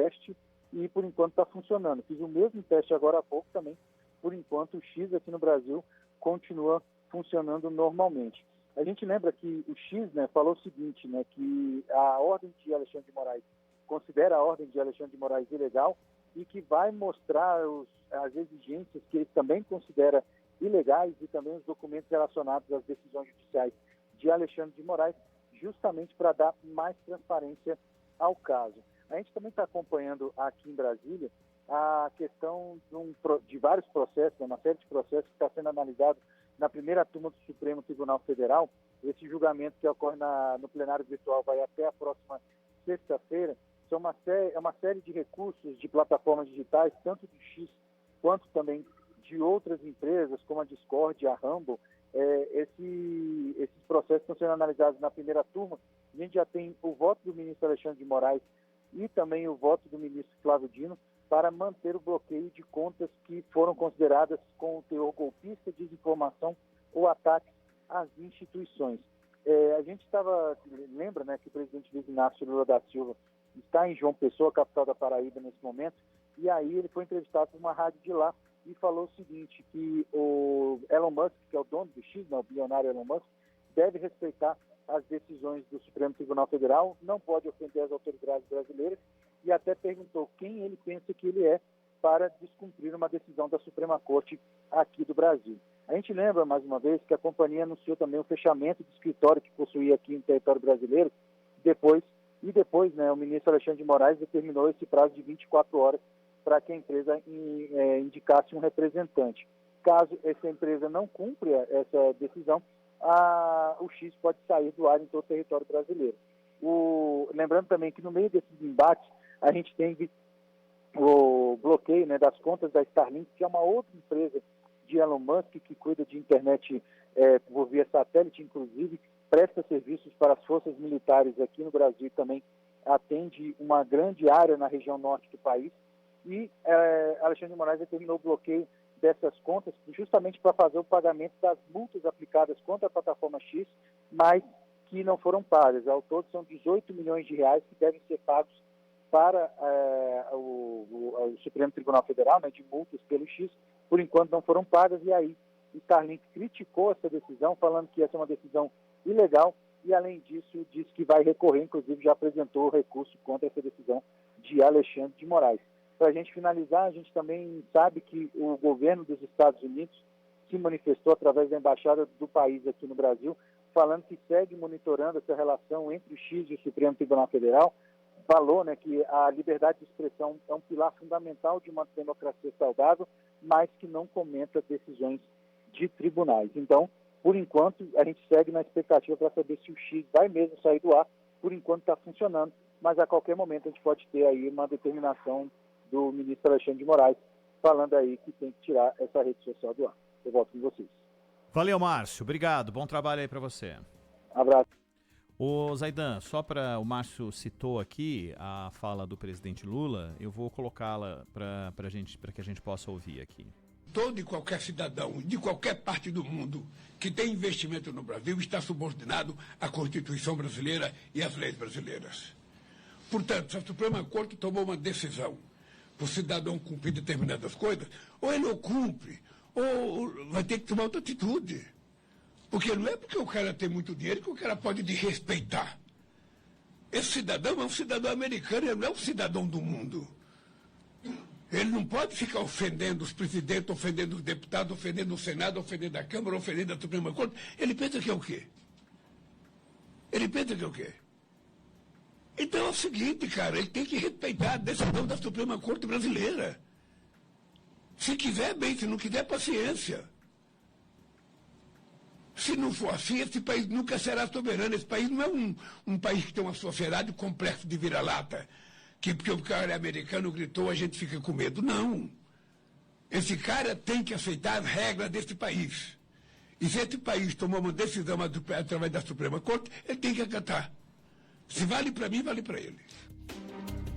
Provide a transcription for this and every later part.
teste e por enquanto está funcionando. Fiz o mesmo teste agora há pouco também. Por enquanto o X aqui no Brasil continua funcionando normalmente. A gente lembra que o X, né, falou o seguinte, né, que a ordem de Alexandre de Moraes considera a ordem de Alexandre de Moraes ilegal e que vai mostrar as exigências que ele também considera ilegais e também os documentos relacionados às decisões judiciais de Alexandre de Moraes, justamente para dar mais transparência ao caso. A gente também está acompanhando aqui em Brasília a questão de vários processos, uma série de processos que está sendo analisado na primeira turma do Supremo Tribunal Federal. Esse julgamento que ocorre no plenário virtual vai até a próxima sexta-feira. É uma série de recursos de plataformas digitais, tanto do X quanto também de outras empresas, como a Discord, a Rumble. Esses processos estão sendo analisados na primeira turma. A gente já tem o voto do ministro Alexandre de Moraes e também o voto do ministro Flávio Dino para manter o bloqueio de contas que foram consideradas com o teor golpista, desinformação ou ataque às instituições. A gente lembra, né, que o presidente Luiz Inácio Lula da Silva está em João Pessoa, capital da Paraíba, nesse momento, e aí ele foi entrevistado por uma rádio de lá e falou o seguinte, que o Elon Musk, que é o dono do X, né, o bilionário Elon Musk, deve respeitar as decisões do Supremo Tribunal Federal, não pode ofender as autoridades brasileiras, e até perguntou quem ele pensa que ele é para descumprir uma decisão da Suprema Corte aqui do Brasil. A gente lembra, mais uma vez, que a companhia anunciou também o fechamento do escritório que possuía aqui no território brasileiro, depois, né, o ministro Alexandre de Moraes determinou esse prazo de 24 horas para que a empresa indicasse um representante. Caso essa empresa não cumpra essa decisão, o X pode sair do ar em todo o território brasileiro. Lembrando também que no meio desses embates, a gente tem o bloqueio, né, das contas da Starlink, que é uma outra empresa de Elon Musk que cuida de internet por via satélite, inclusive, presta serviços para as forças militares aqui no Brasil e também atende uma grande área na região norte do país. E Alexandre de Moraes determinou o bloqueio dessas contas justamente para fazer o pagamento das multas aplicadas contra a plataforma X, mas que não foram pagas. Ao todo são 18 milhões de reais que devem ser pagos para o Supremo Tribunal Federal, né, de multas pelo X, por enquanto não foram pagas, e aí Starlink criticou essa decisão, falando que essa é uma decisão ilegal, e além disso disse que vai recorrer, inclusive já apresentou recurso contra essa decisão de Alexandre de Moraes. Para a gente finalizar, a gente também sabe que o governo dos Estados Unidos se manifestou através da embaixada do país aqui no Brasil, falando que segue monitorando essa relação entre o X e o Supremo Tribunal Federal. Falou, né, que a liberdade de expressão é um pilar fundamental de uma democracia saudável, mas que não comenta decisões de tribunais. Então, por enquanto, a gente segue na expectativa para saber se o X vai mesmo sair do ar. Por enquanto está funcionando, mas a qualquer momento a gente pode ter aí uma determinação do ministro Alexandre de Moraes falando aí que tem que tirar essa rede social do ar. Eu volto com vocês. Valeu, Márcio. Obrigado. Bom trabalho aí para você. Abraço. Ô Zaidan, só para o Márcio citou aqui a fala do presidente Lula, eu vou colocá-la para que a gente possa ouvir aqui. Todo e qualquer cidadão de qualquer parte do mundo que tem investimento no Brasil está subordinado à Constituição brasileira e às leis brasileiras. Portanto, se a Suprema Corte tomou uma decisão para o cidadão cumprir determinadas coisas, ou ele não cumpre, ou vai ter que tomar outra atitude. Porque não é porque o cara tem muito dinheiro que o cara pode desrespeitar. Esse cidadão é um cidadão americano, ele não é um cidadão do mundo. Ele não pode ficar ofendendo os presidentes, ofendendo os deputados, ofendendo o Senado, ofendendo a Câmara, ofendendo a Suprema Corte. Ele pensa que é o quê? Ele pensa que é o quê? Então é o seguinte, cara, ele tem que respeitar a decisão da Suprema Corte brasileira. Se quiser, bem, se não quiser, paciência. Se não for assim, esse país nunca será soberano. Esse país não é um país que tem uma sociedade complexo de vira-lata. Que porque o cara é americano gritou, a gente fica com medo. Não. Esse cara tem que aceitar as regras desse país. E se esse país tomou uma decisão através da Suprema Corte, ele tem que acatar. Se vale para mim, vale para ele.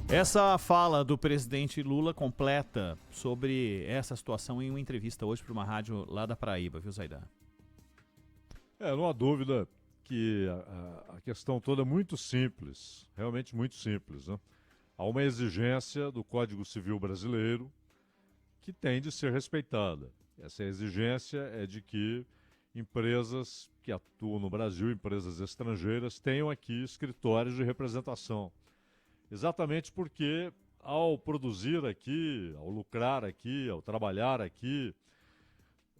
Essa fala do presidente Lula completa sobre essa situação em uma entrevista hoje para uma rádio lá da Paraíba, viu, Zaidan? Não há dúvida que a questão toda é muito simples, realmente muito simples, né? há uma exigência do Código Civil brasileiro que tem de ser respeitada. Essa exigência é de que empresas que atuam no Brasil, empresas estrangeiras, tenham aqui escritórios de representação. Exatamente porque, ao produzir aqui, ao lucrar aqui, ao trabalhar aqui,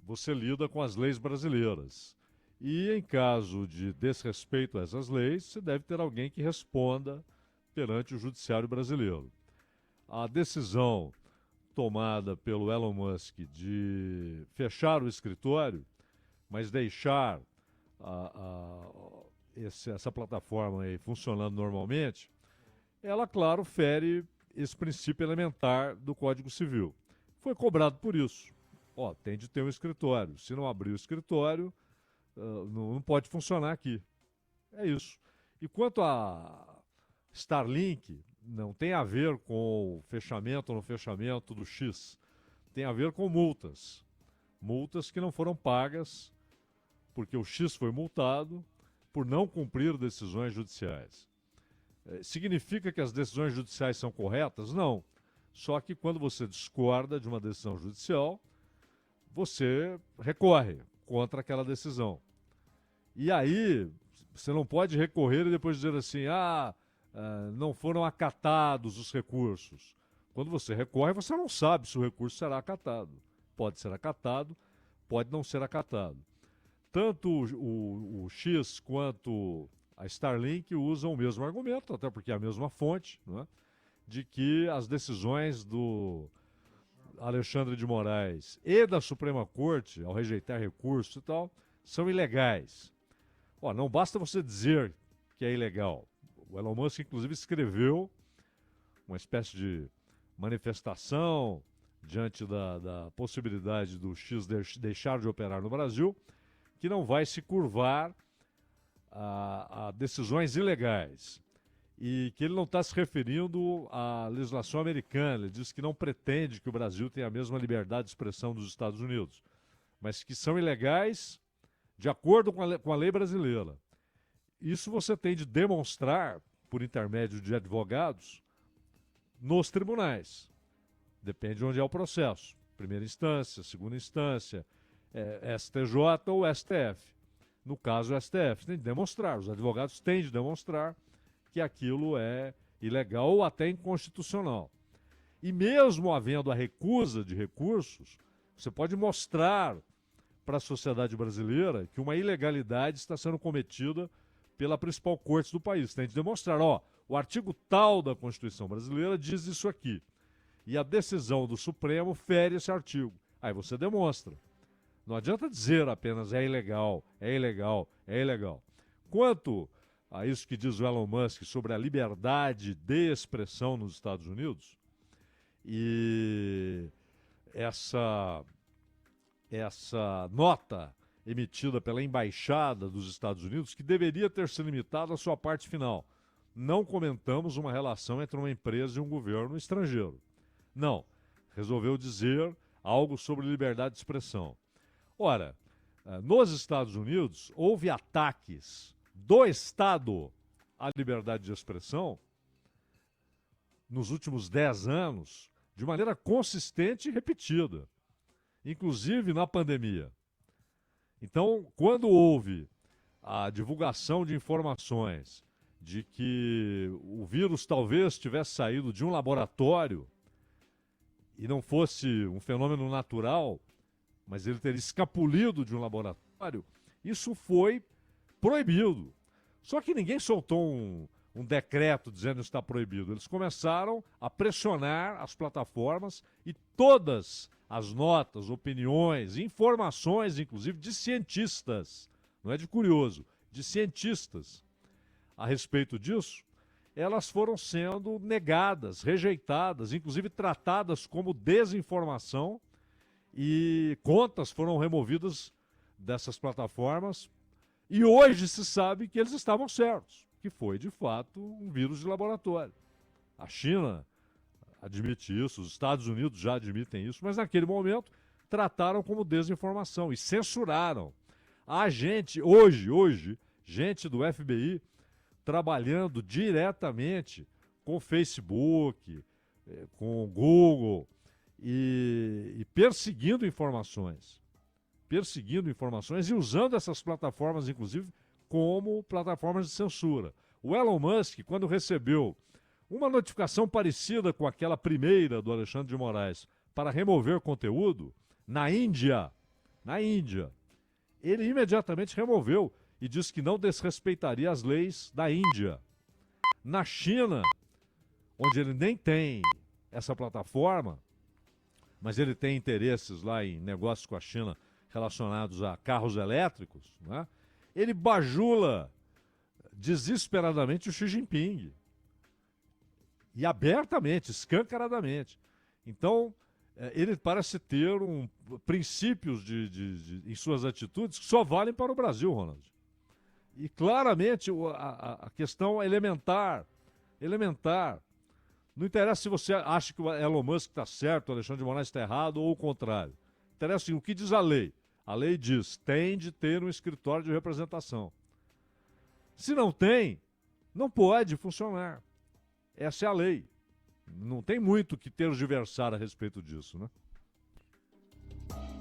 você lida com as leis brasileiras. E, em caso de desrespeito a essas leis, você deve ter alguém que responda perante o judiciário brasileiro. A decisão tomada pelo Elon Musk de fechar o escritório, mas deixar essa plataforma aí funcionando normalmente, ela, claro, fere esse princípio elementar do Código Civil. Foi cobrado por isso. Tem de ter um escritório. Se não abrir o escritório, não pode funcionar aqui. É isso. E quanto a Starlink, não tem a ver com o fechamento ou não fechamento do X. Tem a ver com multas. Multas que não foram pagas porque o X foi multado por não cumprir decisões judiciais. Significa que as decisões judiciais são corretas? Não. Só que quando você discorda de uma decisão judicial, você recorre contra aquela decisão. E aí, você não pode recorrer e depois dizer assim, não foram acatados os recursos. Quando você recorre, você não sabe se o recurso será acatado. Pode ser acatado, pode não ser acatado. Tanto o X quanto a Starlink usam o mesmo argumento, até porque é a mesma fonte, não é? De que as decisões do Alexandre de Moraes e da Suprema Corte, ao rejeitar recurso e tal, são ilegais. Não basta você dizer que é ilegal. O Elon Musk, inclusive, escreveu uma espécie de manifestação diante da possibilidade do X deixar de operar no Brasil, que não vai se curvar a decisões ilegais. E que ele não está se referindo à legislação americana. Ele diz que não pretende que o Brasil tenha a mesma liberdade de expressão dos Estados Unidos, mas que são ilegais de acordo com a lei brasileira. Isso você tem de demonstrar, por intermédio de advogados, nos tribunais. Depende de onde é o processo. Primeira instância, segunda instância, STJ ou STF. No caso, o STF tem de demonstrar, os advogados têm de demonstrar que aquilo é ilegal ou até inconstitucional. E mesmo havendo a recusa de recursos, você pode mostrar para a sociedade brasileira que uma ilegalidade está sendo cometida pela principal corte do país. Tem de demonstrar, o artigo tal da Constituição brasileira diz isso aqui. E a decisão do Supremo fere esse artigo. Aí você demonstra. Não adianta dizer apenas é ilegal, é ilegal, é ilegal. Quanto a isso que diz o Elon Musk sobre a liberdade de expressão nos Estados Unidos, e essa nota emitida pela Embaixada dos Estados Unidos, que deveria ter se limitado à sua parte final. Não comentamos uma relação entre uma empresa e um governo estrangeiro. Não. Resolveu dizer algo sobre liberdade de expressão. Ora, nos Estados Unidos, houve ataques do Estado à liberdade de expressão nos últimos 10 anos de maneira consistente e repetida, inclusive na pandemia. Então, quando houve a divulgação de informações de que o vírus talvez tivesse saído de um laboratório e não fosse um fenômeno natural, mas ele teria escapulido de um laboratório, isso foi proibido. Só que ninguém soltou um decreto dizendo que está proibido. Eles começaram a pressionar as plataformas e todas as notas, opiniões, informações, inclusive de cientistas, não é de curioso, de cientistas, a respeito disso, elas foram sendo negadas, rejeitadas, inclusive tratadas como desinformação, e contas foram removidas dessas plataformas. E hoje se sabe que eles estavam certos, que foi, de fato, um vírus de laboratório. A China admite isso, os Estados Unidos já admitem isso, mas naquele momento trataram como desinformação e censuraram. Há gente, hoje, gente do FBI, trabalhando diretamente com o Facebook, com o Google, e perseguindo informações e usando essas plataformas, inclusive, como plataformas de censura. O Elon Musk, quando recebeu uma notificação parecida com aquela primeira do Alexandre de Moraes para remover conteúdo, na Índia, ele imediatamente removeu e disse que não desrespeitaria as leis da Índia. Na China, onde ele nem tem essa plataforma, mas ele tem interesses lá em negócios com a China relacionados a carros elétricos, né? Ele bajula desesperadamente o Xi Jinping. E abertamente, escancaradamente. Então, ele parece ter princípios em suas atitudes que só valem para o Brasil, Ronald. E claramente a questão elementar. Não interessa se você acha que o Elon Musk está certo, o Alexandre de Moraes está errado ou o contrário. Interessa sim, o que diz a lei. A lei diz, tem de ter um escritório de representação. Se não tem, não pode funcionar. Essa é a lei. Não tem muito que tergiversar a respeito disso, né?